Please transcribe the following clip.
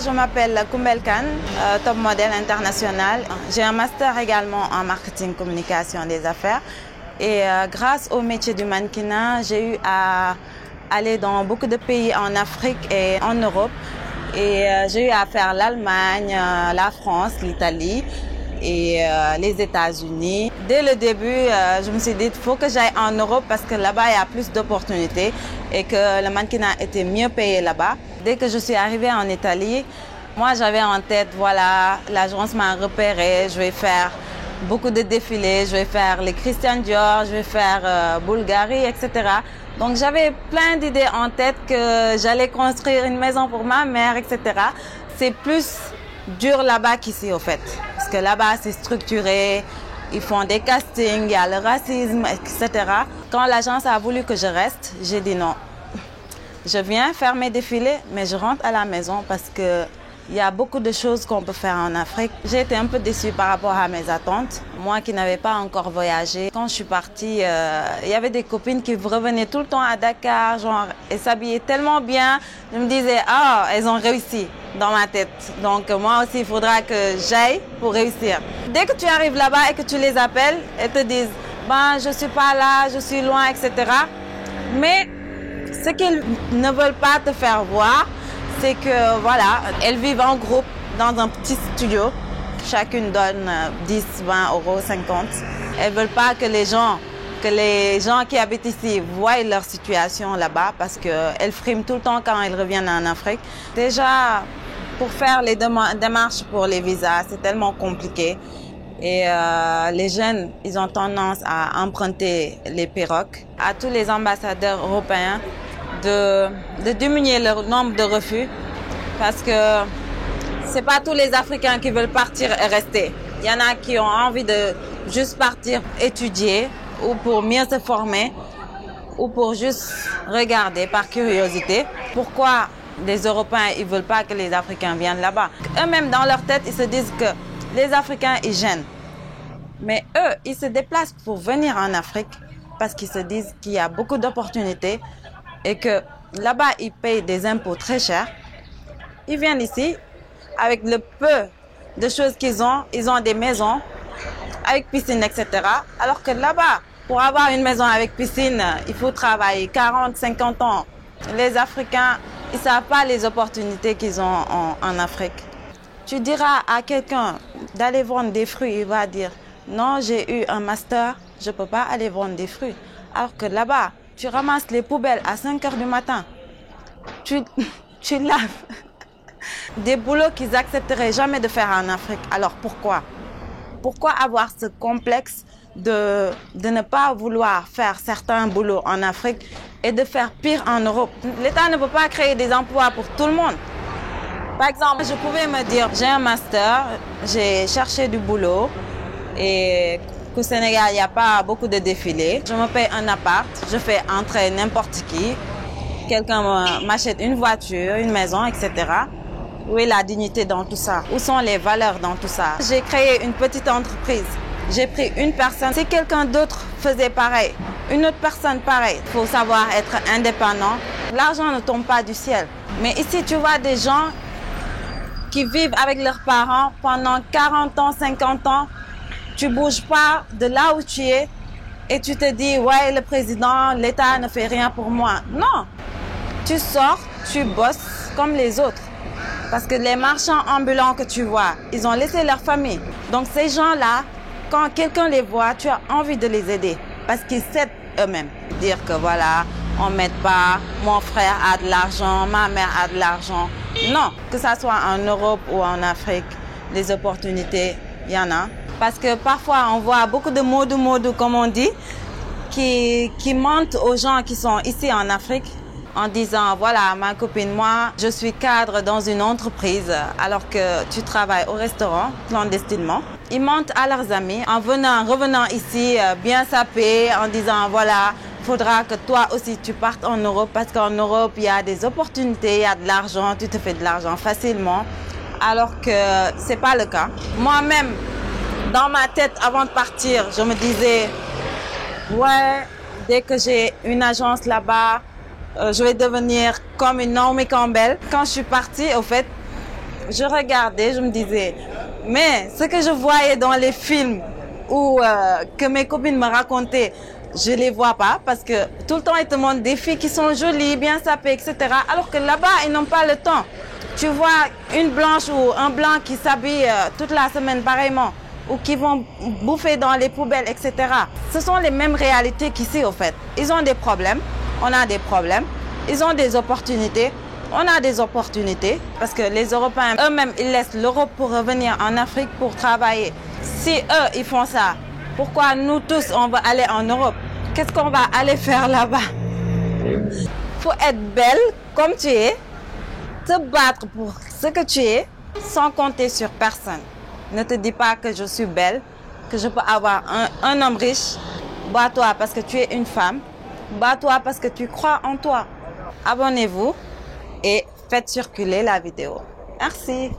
Je m'appelle Koumbel Kane, top modèle international. J'ai un master également en marketing communication des affaires. Et grâce au métier du mannequinat, j'ai eu à aller dans beaucoup de pays en Afrique et en Europe. Et j'ai eu à faire l'Allemagne, la France, l'Italie et les États-Unis. Dès le début, je me suis dit qu'il faut que j'aille en Europe parce que là-bas, il y a plus d'opportunités et que le mannequinat était mieux payé là-bas. Dès que je suis arrivée en Italie, moi, j'avais en tête, voilà, l'agence m'a repéré, je vais faire beaucoup de défilés, je vais faire les Christian Dior, je vais faire Bulgarie, etc. Donc, j'avais plein d'idées en tête que j'allais construire une maison pour ma mère, etc. C'est plus dur là-bas qu'ici, au fait. Parce que là-bas, c'est structuré, ils font des castings, il y a le racisme, etc. Quand l'agence a voulu que je reste, j'ai dit non. Je viens faire mes défilés, mais je rentre à la maison parce que il y a beaucoup de choses qu'on peut faire en Afrique. J'ai été un peu déçue par rapport à mes attentes. Moi qui n'avais pas encore voyagé, quand je suis partie, il y avait des copines qui revenaient tout le temps à Dakar, genre, et s'habillaient tellement bien. Je me disais, ah, elles ont réussi dans ma tête. Donc moi aussi, il faudra que j'aille pour réussir. Dès que tu arrives là-bas et que tu les appelles, elles te disent, ben, je suis pas là, je suis loin, etc. Mais ce qu'ils ne veulent pas te faire voir, c'est que voilà, elles vivent en groupe dans un petit studio. Chacune donne 10, 20 euros, 50. Elles ne veulent pas que les gens qui habitent ici voient leur situation là-bas parce qu'elles friment tout le temps quand elles reviennent en Afrique. Déjà, pour faire les démarches pour les visas, c'est tellement compliqué. Et les jeunes, ils ont tendance à emprunter les pirogues. À tous les ambassadeurs européens de diminuer leur nombre de refus parce que c'est pas tous les Africains qui veulent partir et rester. Il y en a qui ont envie de juste partir étudier ou pour mieux se former ou pour juste regarder par curiosité. Pourquoi les Européens ils veulent pas que les Africains viennent là-bas? Eux-mêmes dans leur tête, ils se disent que les Africains ils gênent. Mais eux, ils se déplacent pour venir en Afrique parce qu'ils se disent qu'il y a beaucoup d'opportunités et que là-bas, ils payent des impôts très chers. Ils viennent ici avec le peu de choses qu'ils ont des maisons avec piscine, etc. Alors que là-bas, pour avoir une maison avec piscine, il faut travailler 40, 50 ans. Les Africains, ils ne savent pas les opportunités qu'ils ont en Afrique. Tu diras à quelqu'un d'aller vendre des fruits, il va dire « Non, j'ai eu un master, je ne peux pas aller vendre des fruits. » Alors que là-bas, tu ramasses les poubelles à 5 heures du matin. Tu laves des boulots qu'ils n'accepteraient jamais de faire en Afrique. Alors pourquoi? Pourquoi avoir ce complexe de ne pas vouloir faire certains boulots en Afrique et de faire pire en Europe? L'État ne peut pas créer des emplois pour tout le monde. Par exemple, je pouvais me dire, j'ai un master, j'ai cherché du boulot et qu'au Sénégal, il n'y a pas beaucoup de défilés. Je me paye un appart, je fais entrer n'importe qui. Quelqu'un m'achète une voiture, une maison, etc. Où est la dignité dans tout ça? Où sont les valeurs dans tout ça? J'ai créé une petite entreprise. J'ai pris une personne. Si quelqu'un d'autre faisait pareil, une autre personne pareille, il faut savoir être indépendant. L'argent ne tombe pas du ciel. Mais ici, tu vois des gens qui vivent avec leurs parents pendant 40 ans, 50 ans. Tu bouges pas de là où tu es et tu te dis, ouais, le président, l'État ne fait rien pour moi. Non, tu sors, tu bosses comme les autres. Parce que les marchands ambulants que tu vois, ils ont laissé leur famille. Donc ces gens-là, quand quelqu'un les voit, tu as envie de les aider. Parce qu'ils s'aident eux-mêmes. Dire que voilà, on ne m'aide pas, mon frère a de l'argent, ma mère a de l'argent. Non, que ça soit en Europe ou en Afrique, les opportunités, il y en a. Parce que parfois, on voit beaucoup de modou, comme on dit, qui mentent aux gens qui sont ici en Afrique en disant, voilà, ma copine, moi, je suis cadre dans une entreprise alors que tu travailles au restaurant clandestinement. Ils mentent à leurs amis en revenant ici bien sapés, en disant, voilà, il faudra que toi aussi tu partes en Europe parce qu'en Europe, il y a des opportunités, il y a de l'argent, tu te fais de l'argent facilement. Alors que c'est pas le cas. Moi-même, dans ma tête, avant de partir, je me disais, ouais, dès que j'ai une agence là-bas, je vais devenir comme une Naomi Campbell. Quand je suis partie, au fait, je regardais, je me disais, mais ce que je voyais dans les films ou que mes copines me racontaient, je les vois pas parce que tout le temps ils te montrent des filles qui sont jolies, bien sapées, etc. Alors que là-bas, ils n'ont pas le temps. Tu vois une blanche ou un blanc qui s'habille toute la semaine pareillement ou qui vont bouffer dans les poubelles, etc. Ce sont les mêmes réalités qu'ici, au fait. Ils ont des problèmes, on a des problèmes. Ils ont des opportunités, on a des opportunités. Parce que les Européens eux-mêmes, ils laissent l'Europe pour revenir en Afrique pour travailler. Si eux, ils font ça, pourquoi nous tous, on va aller en Europe? Qu'est-ce qu'on va aller faire là-bas? Faut être belle comme tu es, te battre pour ce que tu es, sans compter sur personne. Ne te dis pas que je suis belle, que je peux avoir un homme riche. Bats-toi parce que tu es une femme. Bats-toi parce que tu crois en toi. Abonnez-vous et faites circuler la vidéo. Merci.